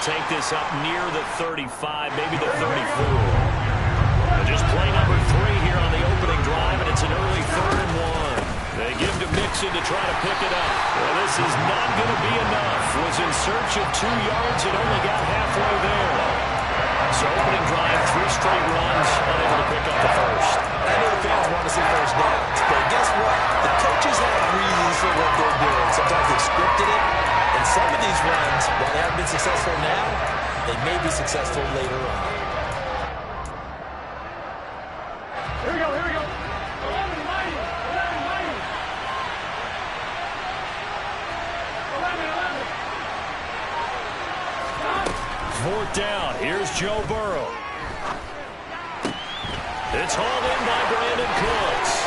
take this up near the 35, maybe the 34. And just play number 3 here on the opening drive, and it's an early 3rd and 1. They give to Mixon to try to pick it up. Well, this is not going to be enough. Was in search of 2 yards and only got halfway there. So opening drive, 3 straight runs, unable to pick up the first. I know the fans want to see first downs, but guess what? The coaches have reasons for what they're doing. Sometimes they've scripted it, and some of these runs, while they haven't been successful now, they may be successful later on. Here we go, here we go. 4th down. Here's Joe Burrow. It's hauled in by Brandon Cooks.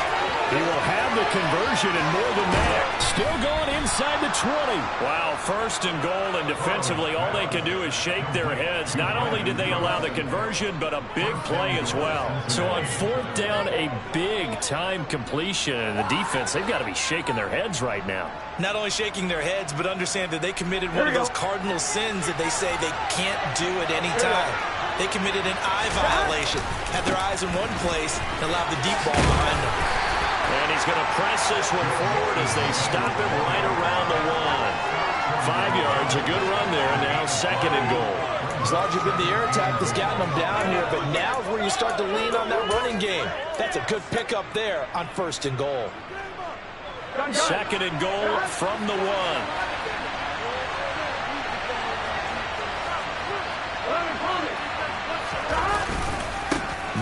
He will have the conversion and more than that. Still going inside the 20. Wow, 1st and goal, and defensively all they can do is shake their heads. Not only did they allow the conversion, but a big play as well. So on 4th down, a big-time completion. And the defense, they've got to be shaking their heads right now. Not only shaking their heads, but understand that they committed one of those cardinal sins that they say they can't do at any time. They committed an eye violation, had their eyes in one place, and allowed the deep ball behind them. And he's going to press this one forward as they stop him right around the 1. 5 yards, a good run there, and now 2nd and goal. It's largely been the air attack that's gotten them down here, but now is where you start to lean on that running game. That's a good pickup there on 1st and goal. 2nd and goal from the 1.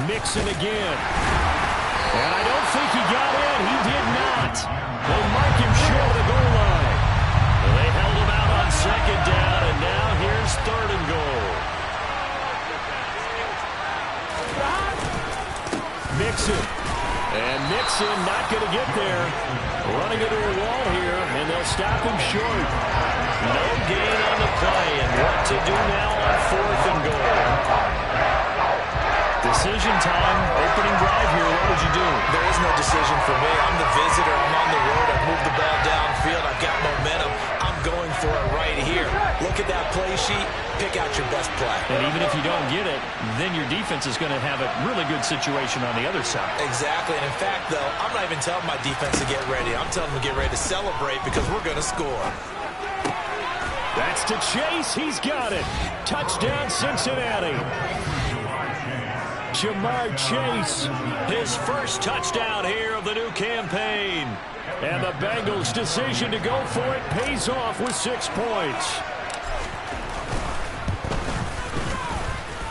Mixon again. And I don't think he got in. He did not. They mark him short of the goal line. They held him out on 2nd down, and now here's 3rd and goal. Mixon. And Mixon not going to get there. Running into a wall here, and they'll stop him short. No gain on the play, and what to do now on 4th and goal. Decision time, opening drive here. What would you do? There is no decision for me. I'm the visitor. I'm on the road. I've moved the ball downfield. I've got momentum. I'm going for it right here. Look at that play sheet. Pick out your best play. And even if you don't get it, then your defense is going to have a really good situation on the other side. Exactly. And in fact, though, I'm not even telling my defense to get ready. I'm telling them to get ready to celebrate because we're going to score. That's to Chase. He's got it. Touchdown, Cincinnati. Ja'Marr Chase, his first touchdown here of the new campaign. And the Bengals' decision to go for it pays off with 6 points.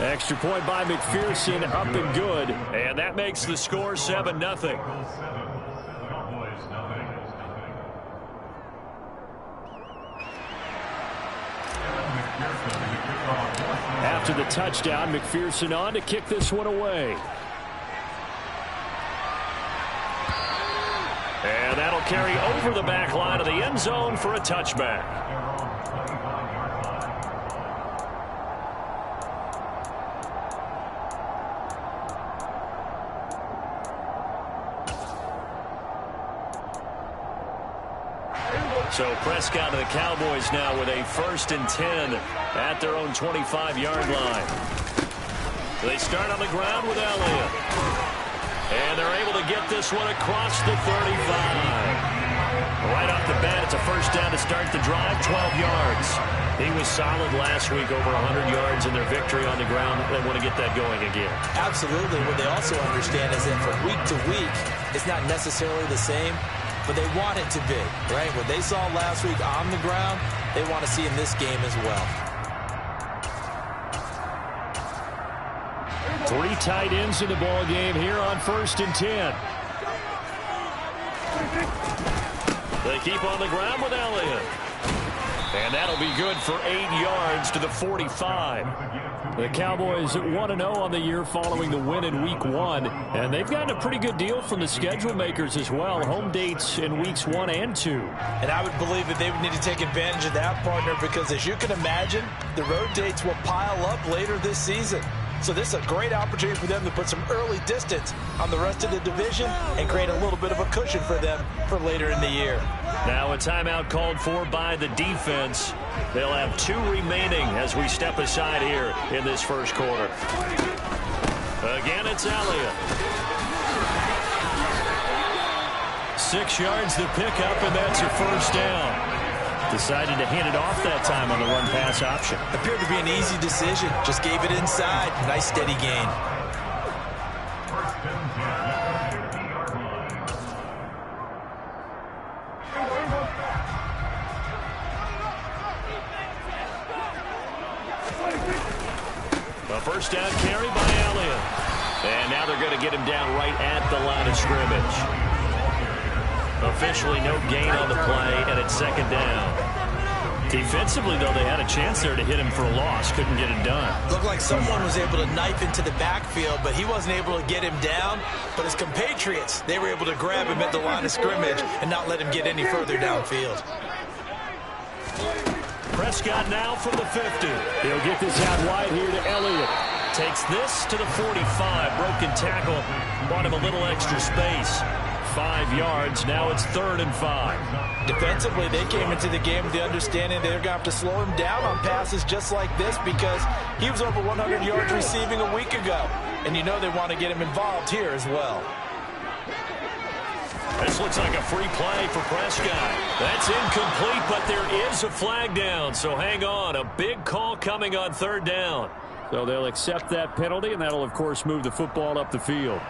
Extra point by McPherson, up and good. And that makes the score 7-0. After the touchdown, McPherson on to kick this one away. And that'll carry over the back line of the end zone for a touchback. So Prescott and the Cowboys now with a 1st and 10 at their own 25-yard line. They start on the ground with Elliott. And they're able to get this one across the 35. Right off the bat, it's a 1st down to start the drive, 12 yards. He was solid last week, over 100 yards in their victory on the ground. They want to get that going again. Absolutely. What they also understand is that from week to week, it's not necessarily the same, but they want it to be, right? What they saw last week on the ground, they want to see in this game as well. 3 tight ends in the ball game here on 1st and 10. They keep on the ground with Elliott. And that'll be good for 8 yards to the 45. The Cowboys 1-0 on the year following the win in Week 1. And they've gotten a pretty good deal from the schedule makers as well. Home dates in Weeks 1 and 2. And I would believe that they would need to take advantage of that, partner, because as you can imagine, the road dates will pile up later this season. So this is a great opportunity for them to put some early distance on the rest of the division and create a little bit of a cushion for them for later in the year. Now a timeout called for by the defense. They'll have 2 remaining as we step aside here in this first quarter. Again, it's Elliott. 6 yards to pick up, and that's your first down. Decided to hand it off that time on the run-pass option. Appeared to be an easy decision. Just gave it inside. Nice steady gain. A first down carry by Elliott. And now they're going to get him down right at the line of scrimmage. Officially no gain on the play, and it's second down. Defensively, though, they had a chance there to hit him for a loss. Couldn't get it done. Looked like someone was able to knife into the backfield, but he wasn't able to get him down. But his compatriots, they were able to grab him at the line of scrimmage and not let him get any further downfield. Prescott now from the 50. He'll get this out wide here to Elliott. Takes this to the 45. Broken tackle. Bought him a little extra space. 5 yards. Now it's 3rd and 5. Defensively, they came into the game with the understanding they're going to have to slow him down on passes just like this because he was over 100 yards receiving a week ago. And you know they want to get him involved here as well. This looks like a free play for Prescott. That's incomplete, but there is a flag down. So hang on. A big call coming on 3rd down. So they'll accept that penalty, and that'll, of course, move the football up the field.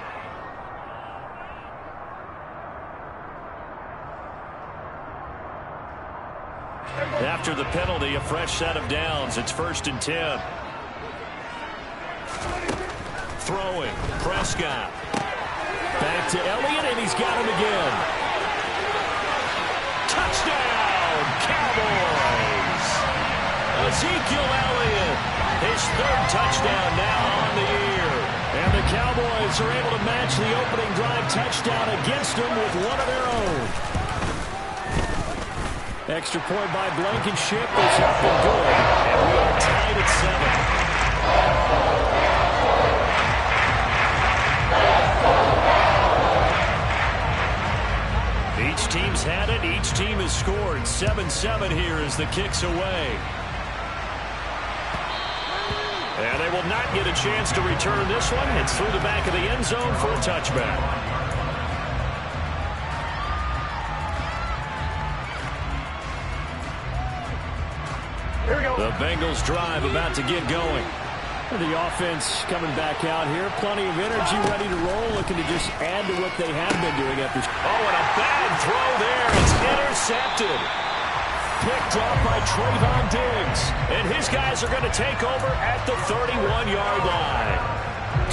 After the penalty, a fresh set of downs. It's 1st and 10. Throwing. Prescott. Back to Elliott, and he's got him again. Touchdown, Cowboys! Ezekiel Elliott, his 3rd touchdown now on the year. And the Cowboys are able to match the opening drive touchdown against them with one of their own. Extra point by Blankenship is up and good. And we are tied at 7. Each team's had it. Each team has scored. 7-7 here as the kick's away. And they will not get a chance to return this one. It's through the back of the end zone for a touchback. Here we go. The Bengals drive about to get going. The offense coming back out here. Plenty of energy, ready to roll, looking to just add to what they have been doing at this. Oh, and a bad throw there. It's intercepted. Picked up by Trayvon Diggs. And his guys are going to take over at the 31-yard line.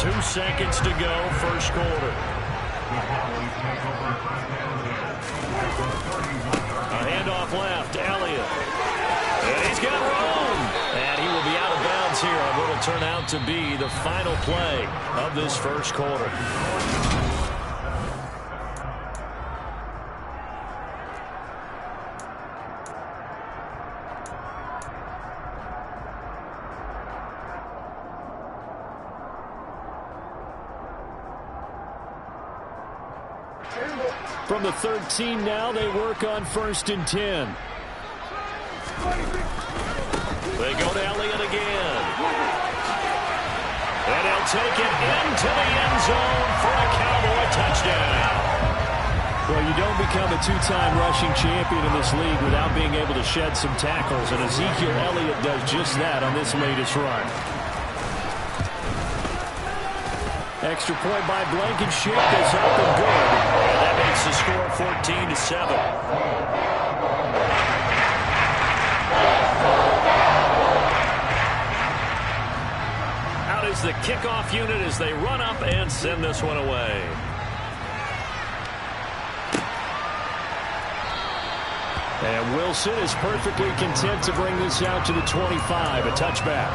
2 seconds to go, first quarter. A handoff left, Elliott. And he's got room. And he will be out of bounds here on what will turn out to be the final play of this first quarter. From the 13 now, they work on 1st and 10. They go to Elliott again. And he'll take it into the end zone for a Cowboy touchdown. Well, you don't become a 2-time rushing champion in this league without being able to shed some tackles, and Ezekiel Elliott does just that on this latest run. Extra point by Blankenship is up and good. And that makes the score 14-7. Out is the kickoff unit as they run up and send this one away. And Wilson is perfectly content to bring this out to the 25, a touchback.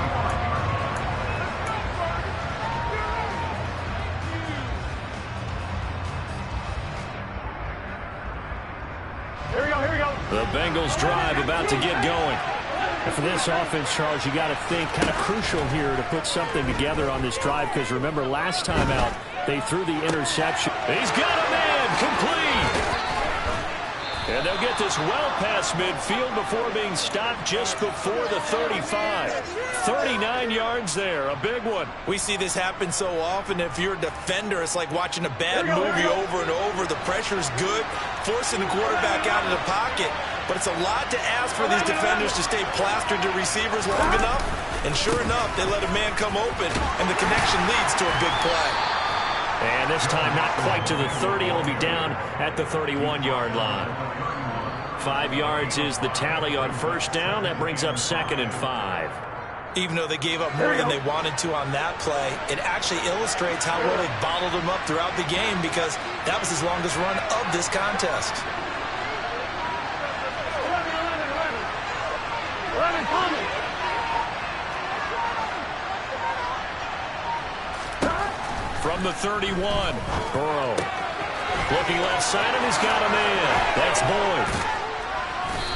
The Bengals drive about to get going. And for this offense, Charles, you got to think kind of crucial here to put something together on this drive because remember last time out they threw the interception. He's got a man complete. And And they'll get this well past midfield before being stopped just before the 35. 39 yards there, a big one. We see this happen so often. If you're a defender, it's like watching a bad movie over and over. The pressure's good, forcing the quarterback out of the pocket. But it's a lot to ask for these defenders to stay plastered to receivers long enough. And sure enough, they let a man come open, and the connection leads to a big play. And this time not quite to the 30. It'll be down at the 31-yard line. 5 yards is the tally on first down. That brings up 2nd and 5. Even though they gave up more than they wanted to on that play, it actually illustrates how well they bottled them up throughout the game, because that was his longest run of this contest. From the 31, Burrow. Looking left side, and he's got a man. That's Boyd.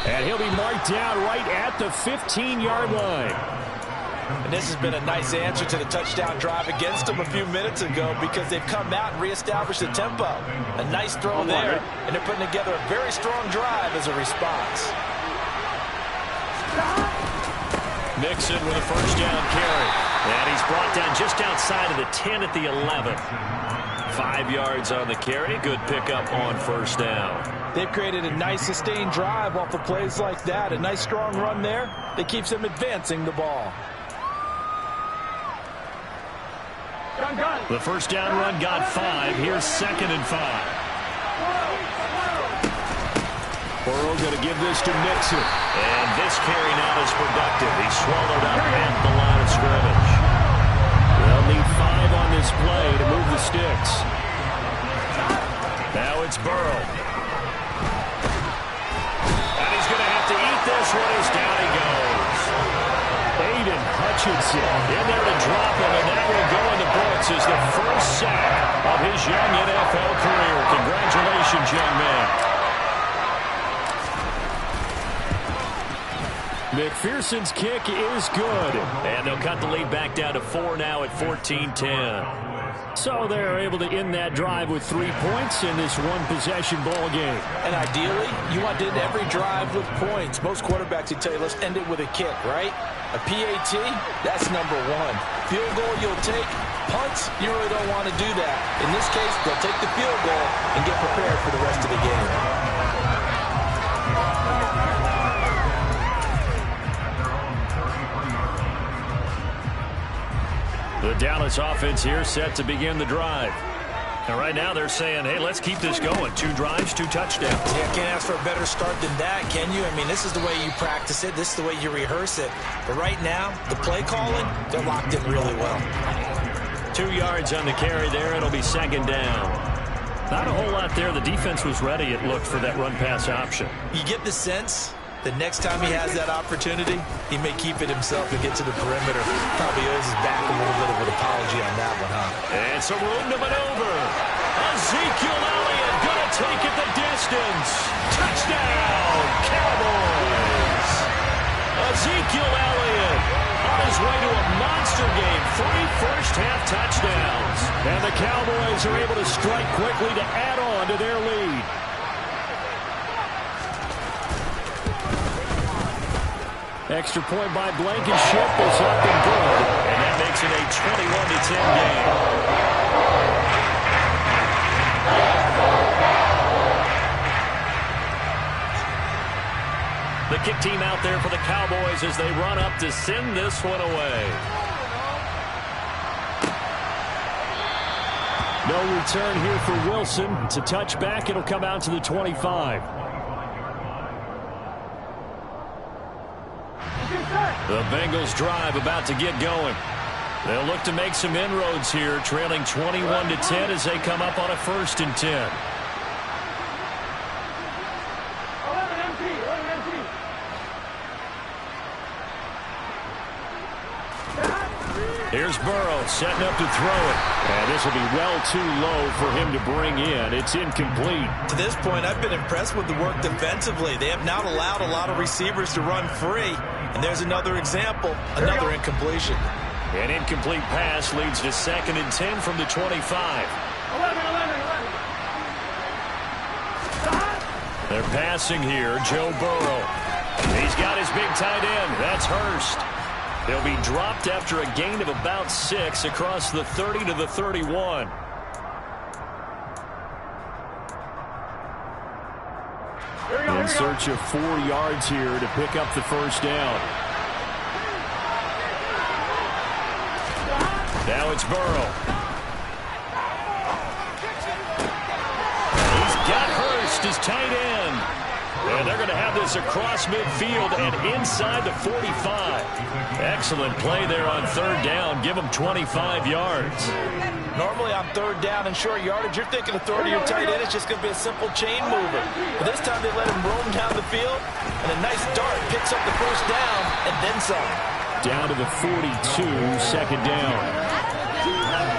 And he'll be marked down right at the 15-yard line. And this has been a nice answer to the touchdown drive against them a few minutes ago, because they've come out and reestablished the tempo. A nice throw there, and they're putting together a very strong drive as a response. Mixon with a first down carry. And he's brought down just outside of the 10 at the 11. 5 yards on the carry. Good pickup on first down. They've created a nice sustained drive off of plays like that. A nice strong run there that keeps them advancing the ball. The first down run got 5. Here's 2nd and 5. Burrow going to give this to Mixon. And this carry not as productive. He's swallowed up at the line of scrimmage. They'll need 5 on this play to move the sticks. Now it's Burrow. And he's going to have to eat this one as down he goes. Aiden Hutchinson in there to drop him, and that will go in the books as the first sack of his young NFL career. Congratulations, young man. McPherson's kick is good. And they'll cut the lead back down to 4 now at 14-10. So they're able to end that drive with 3 points in this one-possession ball game. And ideally, you want to end every drive with points. Most quarterbacks would tell you, let's end it with a kick, right? A PAT, that's number 1. Field goal you'll take. Punts, you really don't want to do that. In this case, they'll take the field goal and get prepared for the rest of the game. The Dallas offense here set to begin the drive. And right now they're saying, hey, let's keep this going. 2 drives, 2 touchdowns. Yeah, can't ask for a better start than that, can you? I mean, this is the way you practice it. This is the way you rehearse it. But right now, the play calling, they're locked in really well. 2 yards on the carry there. It'll be 2nd down. Not a whole lot there. The defense was ready, it looked, for that run-pass option. You get the sense the next time he has that opportunity, he may keep it himself and get to the perimeter. Probably owes his back a little bit of an apology on that one, huh? And some room to maneuver. Ezekiel Elliott going to take it the distance. Touchdown, Cowboys. Ezekiel Elliott on his way to a monster game. 3 first-half touchdowns. And the Cowboys are able to strike quickly to add on to their lead. Extra point by Blankenship is up and good. And that makes it a 21-10 game. The kick team out there for the Cowboys as they run up to send this one away. No return here for Wilson. It's a touchback. It'll come out to the 25. The Bengals drive about to get going. They'll look to make some inroads here, trailing 21-10 as they come up on a 1st and 10. Here's Burrow setting up to throw it. And this will be well too low for him to bring in. It's incomplete. To this point, I've been impressed with the work defensively. They have not allowed a lot of receivers to run free. And there's another example, another incompletion. An incomplete pass leads to 2nd and 10 from the 25. They're passing here. Joe Burrow. He's got his big tight end. That's Hurst. He'll be dropped after a gain of about 6 across the 30 to the 31. In search of 4 yards here to pick up the first down. Now it's Burrow. He's got Hurst, his tight end. And they're going to have this across midfield and inside the 45. Excellent play there on 3rd down. Give them 25 yards. Normally on 3rd down and short yardage, you're thinking of throwing to your tight end. It's just going to be a simple chain mover. But this time they let him roam down the field, and a nice dart picks up the first down and then some. Down to the 42, 2nd down.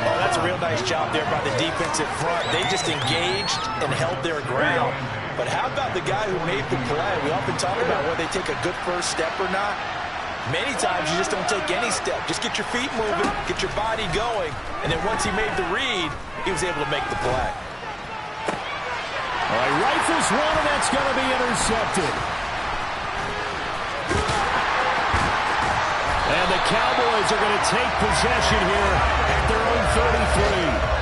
Oh, that's a real nice job there by the defensive front. They just engaged and held their ground. But how about the guy who made the play? We often talk about whether they take a good first step or not. Many times you just don't take any step. Just get your feet moving, get your body going, and then once he made the read, he was able to make the play. All right, rifles one, and that's going to be intercepted. And the Cowboys are going to take possession here at their own 33.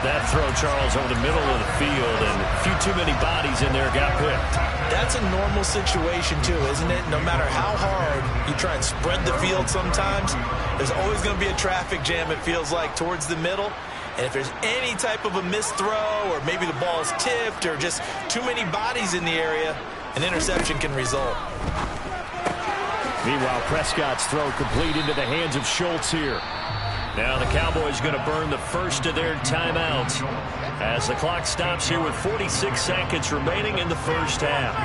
That throw, Charles, over the middle of the field, and a few too many bodies in there got picked. That's a normal situation, too, isn't it? No matter how hard you try and spread the field sometimes, there's always going to be a traffic jam, it feels like, towards the middle. And if there's any type of a missed throw, or maybe the ball's tipped, or just too many bodies in the area, an interception can result. Meanwhile, Prescott's throw complete into the hands of Schultz here. Now the Cowboys going to burn the first of their timeouts as the clock stops here with 46 seconds remaining in the first half.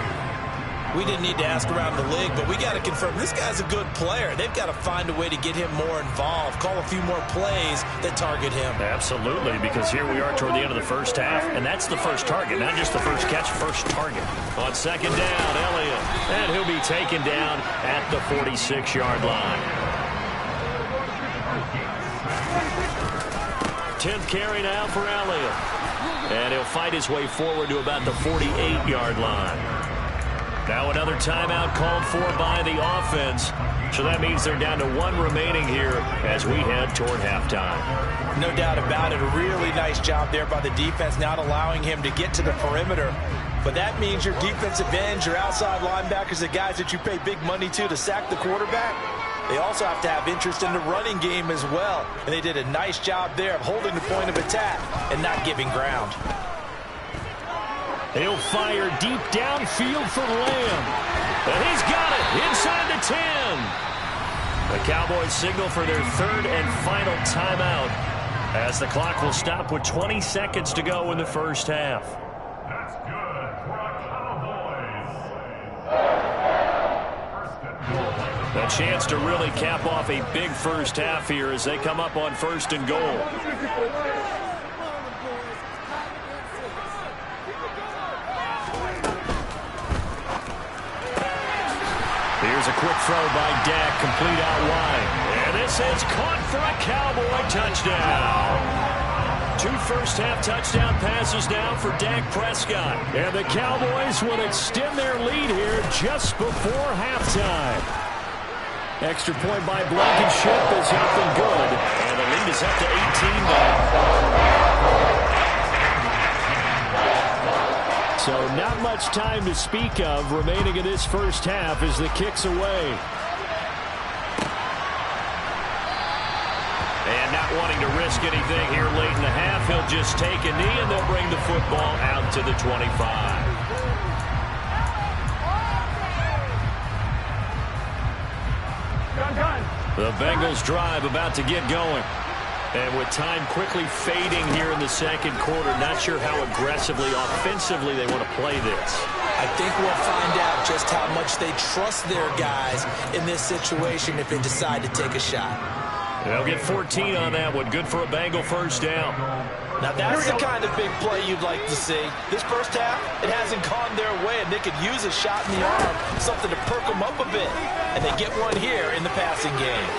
We didn't need to ask around the league, but we got to confirm this guy's a good player. They've got to find a way to get him more involved, call a few more plays that target him. Absolutely, because here we are toward the end of the first half, and that's the first target, not just the first catch, first target. On 2nd down, Elliott, and he'll be taken down at the 46-yard line. 10th carry now for Elliott. And he'll fight his way forward to about the 48-yard line. Now another timeout called for by the offense. So that means they're down to 1 remaining here as we head toward halftime. No doubt about it. A really nice job there by the defense, not allowing him to get to the perimeter. But that means your defensive ends, your outside linebackers, the guys that you pay big money to sack the quarterback, they also have to have interest in the running game as well. And they did a nice job there of holding the point of attack and not giving ground. He'll fire deep downfield for Lamb. And he's got it inside the 10. The Cowboys signal for their 3rd and final timeout as the clock will stop with 20 seconds to go in the first half. That's good for a Cowboys. A chance to really cap off a big first half here as they come up on 1st and goal. Here's a quick throw by Dak, complete out wide. And this is caught for a Cowboy touchdown. 2 first-half touchdown passes now for Dak Prescott. And the Cowboys will extend their lead here just before halftime. Extra point by Blankenship is up and good. And the lead is up to 18 now. So not much time to speak of remaining in this first half as the kick's away. And not wanting to risk anything here late in the half, he'll just take a knee and they'll bring the football out to the 25. The Bengals drive about to get going. And with time quickly fading here in the 2nd quarter, not sure how aggressively, offensively they want to play this. I think we'll find out just how much they trust their guys in this situation if they decide to take a shot. They'll get 14 on that one. Good for a Bengal first down. Now that's the kind of big play you'd like to see. This first half, it hasn't gone their way, and they could use a shot in the arm, something to perk them up a bit. And they get one here in the passing game.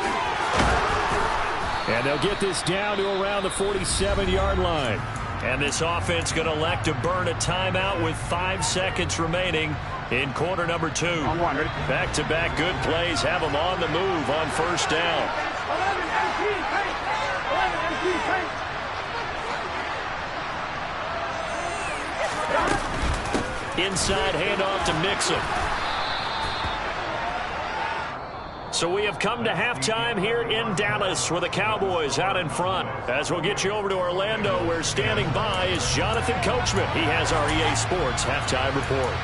And they'll get this down to around the 47-yard line. And this offense going to elect to burn a timeout with 5 seconds remaining in quarter number 2. Back-to-back good plays have them on the move on first down. Inside handoff to Mixon. So we have come to halftime here in Dallas with the Cowboys out in front. As we'll get you over to Orlando, where standing by is Jonathan Coachman. He has our EA Sports halftime report.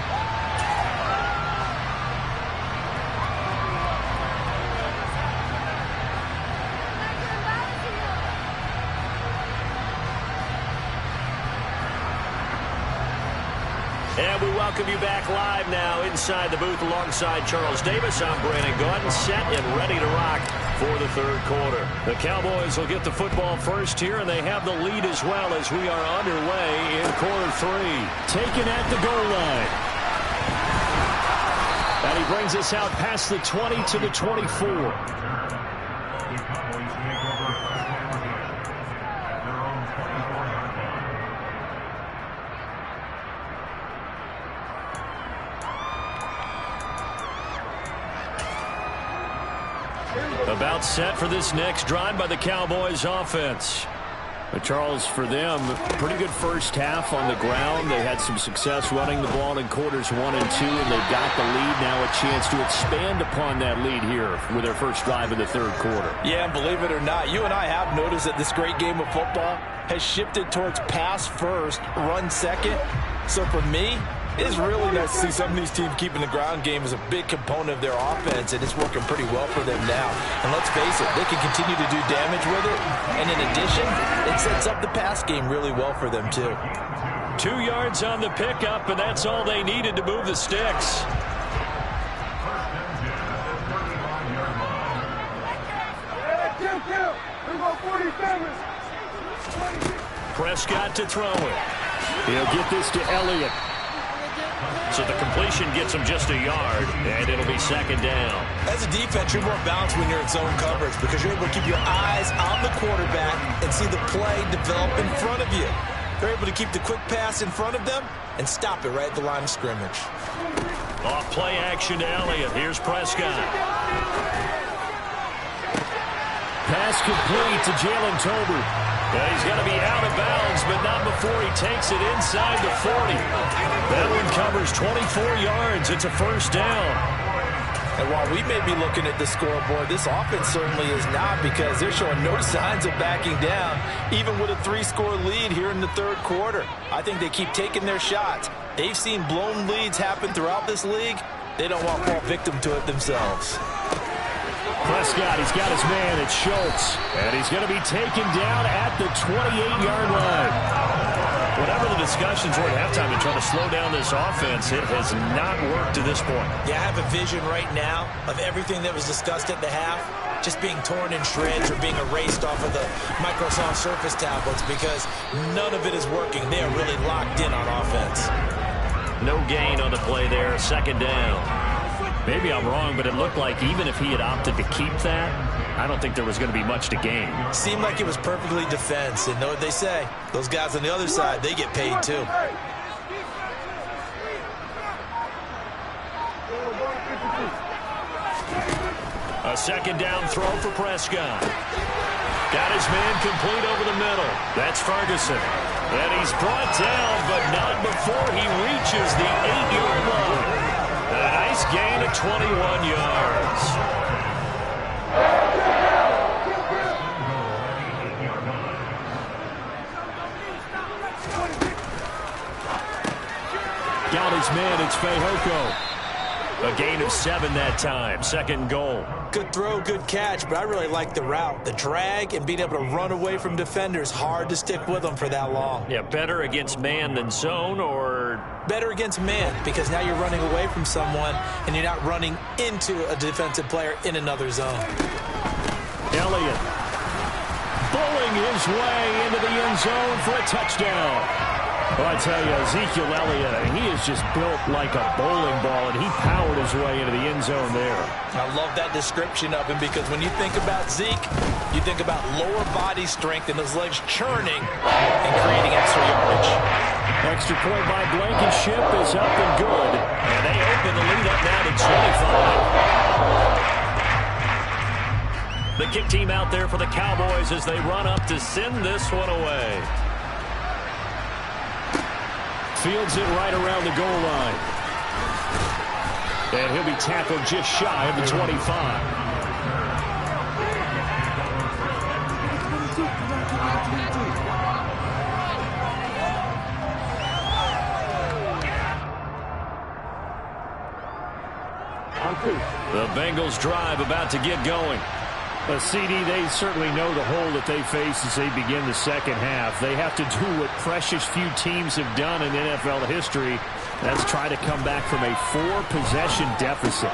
And we welcome you back live now inside the booth alongside Charles Davis. I'm Brandon Gaudin, set and ready to rock for the third quarter. The Cowboys will get the football first here, and they have the lead as well as we are underway in quarter 3. Taken at the goal line. And he brings us out past the 20 to the 24. About set for this next drive by the Cowboys offense. But Charles, for them, pretty good first half on the ground. They had some success running the ball in quarters 1 and 2, and they've got the lead. Now a chance to expand upon that lead here with their first drive in the third quarter. Yeah, and believe it or not, you and I have noticed that this great game of football has shifted towards pass first, run second. So for me, it's really nice to see some of these teams keeping the ground game as a big component of their offense, and it's working pretty well for them now. And let's face it, they can continue to do damage with it. And in addition, it sets up the pass game really well for them, too. 2 yards on the pickup, and that's all they needed to move the sticks. Prescott to throw it. He'll get this to Elliott. So the completion gets him just a yard, and it'll be second down. As a defense, you're more balanced when you're in zone coverage because you're able to keep your eyes on the quarterback and see the play develop in front of you. They're able to keep the quick pass in front of them and stop it right at the line of scrimmage. Off play action to Elliott. Here's Prescott. Pass complete to Jalen Tolbert. Yeah, he's got to be out of bounds, but not before he takes it inside the 40. That one covers 24 yards. It's a first down. And while we may be looking at the scoreboard, this offense certainly is not, because they're showing no signs of backing down, even with a 3-score lead here in the third quarter. I think they keep taking their shots. They've seen blown leads happen throughout this league. They don't want to fall victim to it themselves. Prescott, he's got his man. It's Schultz. And he's going to be taken down at the 28-yard line. Whatever the discussions were at halftime to try to slow down this offense, it has not worked to this point. Yeah, I have a vision right now of everything that was discussed at the half just being torn in shreds or being erased off of the Microsoft Surface tablets, because none of it is working. They are really locked in on offense. No gain on the play there. Second down. Maybe I'm wrong, but it looked like even if he had opted to keep that, I don't think there was going to be much to gain. Seemed like it was perfectly defense. And know what they say? Those guys on the other side, they get paid too. A second down throw for Prescott. Got his man complete over the middle. That's Ferguson. And he's brought down, but not before he reaches the 8-yard line. A nice gain of 21 yards. Got his man, it's Fehoko. A gain of 7 that time, second goal. Good throw, good catch, but I really like the route. The drag and being able to run away from defenders, hard to stick with them for that long. Yeah, better against man than zone, or? Better against man, because now you're running away from someone and you're not running into a defensive player in another zone. Elliott bowling his way into the end zone for a touchdown. Well, I tell you, Ezekiel Elliott, he is just built like a bowling ball, and he powered his way into the end zone there. I love that description of him because when you think about Zeke, you think about lower body strength and his legs churning and creating extra yardage. Extra point by Blankenship is up and good. And they open the lead up now to 25. The kick team out there for the Cowboys as they run up to send this one away. Fields it right around the goal line. And he'll be tackled just shy of the 25. The Bengals drive about to get going. CD, they certainly know the hole that they face as they begin the second half. They have to do what precious few teams have done in NFL history. That's try to come back from a 4-possession deficit.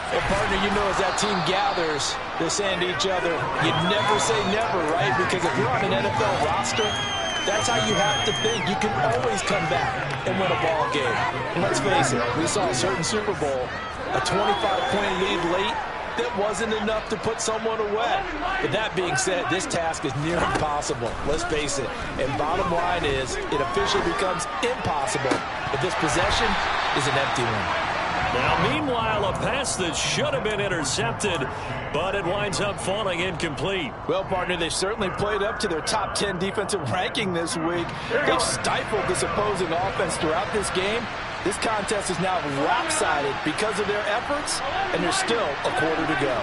Well, partner, you know as that team gathers, they're saying to each other, you never say never, right? Because if you're on an NFL roster, that's how you have to think. You can always come back and win a ball game. And let's face it, we saw a certain Super Bowl, a 25-point lead late, that wasn't enough to put someone away. But that being said, this task is near impossible. Let's face it. And bottom line is, it officially becomes impossible if this possession is an empty one. Now, meanwhile, a pass that should have been intercepted, but it winds up falling incomplete. Well, partner, they certainly played up to their top 10 defensive ranking this week. They've stifled this opposing offense throughout this game. This contest is now lopsided because of their efforts, and there's still a quarter to go.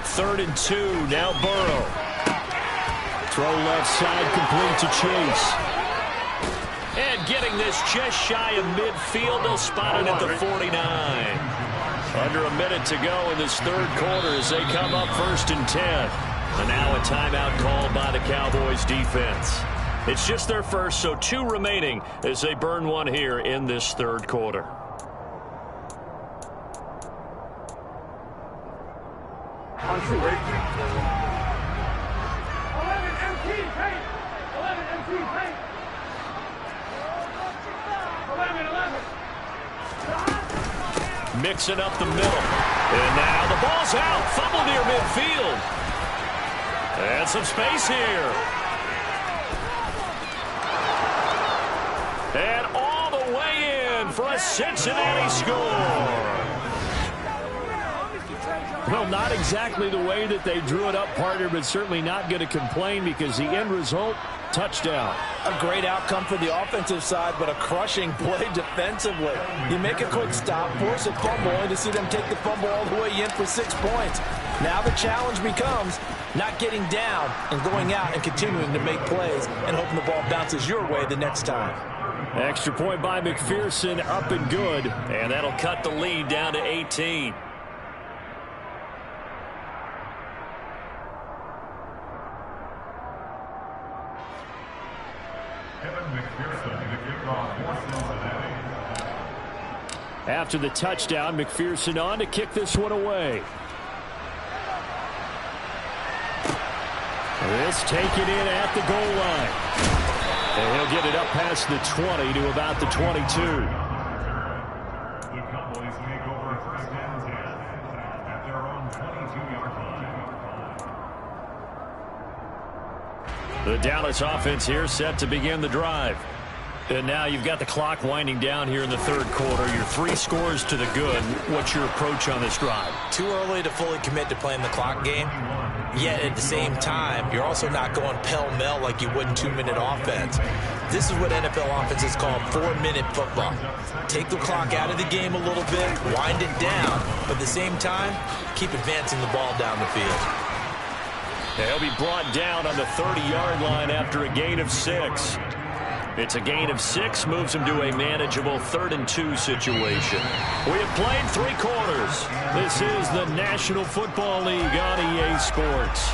Third and 2, now Burrow. Throw left side, complete to Chase. And getting this just shy of midfield, they'll spot it at the 49. Under a minute to go in this third quarter as they come up 1st and 10. And now a timeout called by the Cowboys defense. It's just their first, so 2 remaining as they burn one here in this third quarter. On 2, right? 11 MT, paint! 11 MT, paint! 11. Mixing up the middle. And now the ball's out. Fumble near midfield. And some space here. And all the way in for a Cincinnati score. Well, not exactly the way that they drew it up, partner, but certainly not going to complain because the end result, touchdown. A great outcome for the offensive side, but a crushing play defensively. You make a quick stop, force a fumble, only to see them take the fumble all the way in for 6 points. Now the challenge becomes not getting down and going out and continuing to make plays and hoping the ball bounces your way the next time. Extra point by McPherson, up and good, and that'll cut the lead down to 18. After the touchdown, McPherson on to kick this one away. This taken in at the goal line. And he'll get it up past the 20 to about the 22. The Cowboys make over 1st and 10 at their own 22-yard line. The Dallas offense here set to begin the drive. And now you've got the clock winding down here in the third quarter. You're 3 scores to the good. What's your approach on this drive? Too early to fully commit to playing the clock game. Yet at the same time, you're also not going pell-mell like you would in 2-minute offense. This is what NFL offenses call 4-minute football. Take the clock out of the game a little bit, wind it down, but at the same time, keep advancing the ball down the field. They'll be brought down on the 30-yard line after a gain of 6. It's a gain of 6, moves him to a manageable 3rd and 2 situation. We have played 3 quarters. This is the National Football League on EA Sports.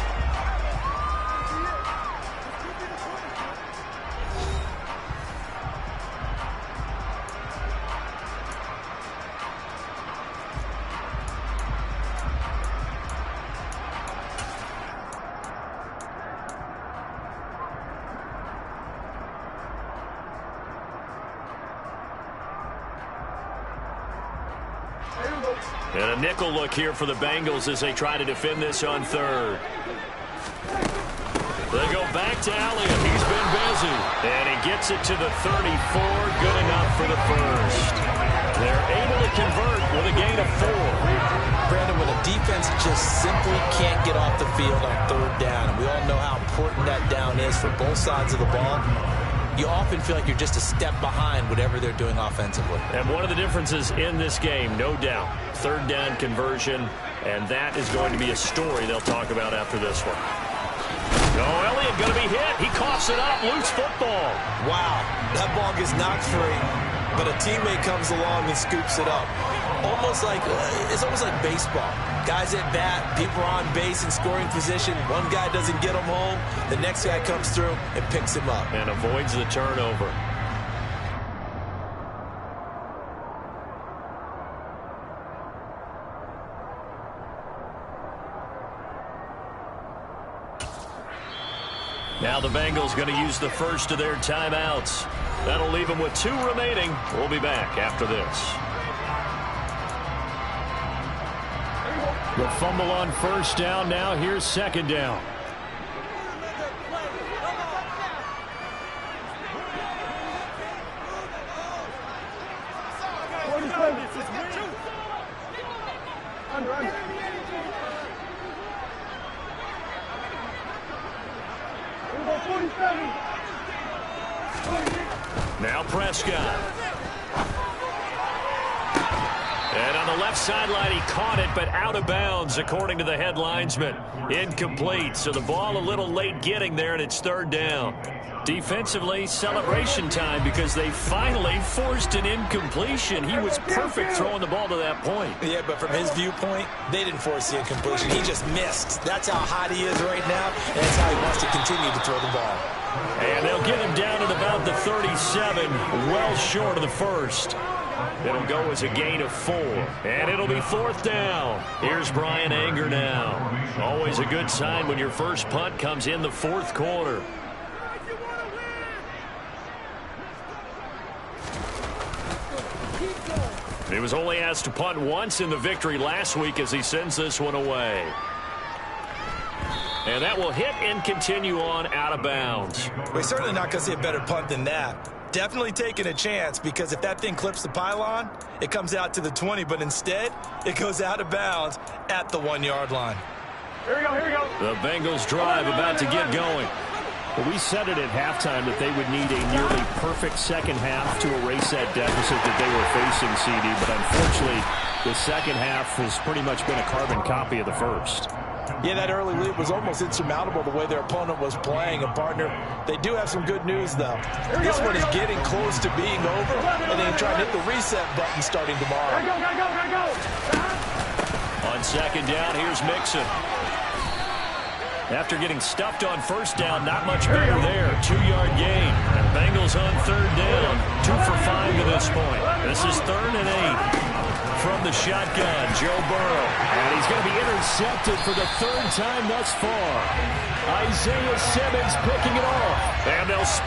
And a nickel look here for the Bengals as they try to defend this on third. They go back to Elliott. He's been busy. And he gets it to the 34. Good enough for the first. They're able to convert with a gain of 4. Brandon, when a defense just simply can't get off the field on third down, and we all know how important that down is for both sides of the ball, you often feel like you're just a step behind whatever they're doing offensively. And one of the differences in this game, no doubt, third down conversion, and that is going to be a story they'll talk about after this one. Oh, Elliott going to be hit. He coughs it up. Loose football. Wow, that ball gets knocked free, but a teammate comes along and scoops it up. It's almost like baseball. Guys at bat, people are on base in scoring position. One guy doesn't get him home. The next guy comes through and picks him up. And avoids the turnover. Now the Bengals going to use the first of their timeouts. That'll leave them with 2 remaining. We'll be back after this. The fumble on first down. Now here's second down. Now Prescott. And on the left sideline, he caught it, but out of bounds, according to the head linesman. Incomplete, so the ball a little late getting there, and it's third down. Defensively, celebration time because they finally forced an incompletion. He was perfect throwing the ball to that point. Yeah, but from his viewpoint, they didn't force the incompletion. He just missed. That's how hot he is right now, and that's how he wants to continue to throw the ball. And they'll get him down at about the 37, well short of the first. It'll go as a gain of 4. And it'll be fourth down. Here's Bryan Anger now. Always a good sign when your first punt comes in the fourth quarter. He was only asked to punt once in the victory last week as he sends this one away. And that will hit and continue on out of bounds. We're certainly not going to see a better punt than that. Definitely taking a chance, because if that thing clips the pylon, it comes out to the 20, but instead, it goes out of bounds at the 1-yard line. Here we go, here we go. The Bengals drive about to get going. Well, we said it at halftime that they would need a nearly perfect second half to erase that deficit that they were facing, CD, but unfortunately, the second half has pretty much been a carbon copy of the first. Yeah, that early lead was almost insurmountable the way their opponent was playing. And, partner, they do have some good news, though. This one is getting close to being over, and they try to hit the reset button starting tomorrow. Go. On second down, here's Mixon. After getting stuffed on first down, not much better there. 2-yard gain. And Bengals on third down. 2 for 5 to this point. This is 3rd and 8. From the shotgun, Joe Burrow. And he's going to be intercepted for the 3rd time thus far. Isaiah Simmons picking it off. And they'll spot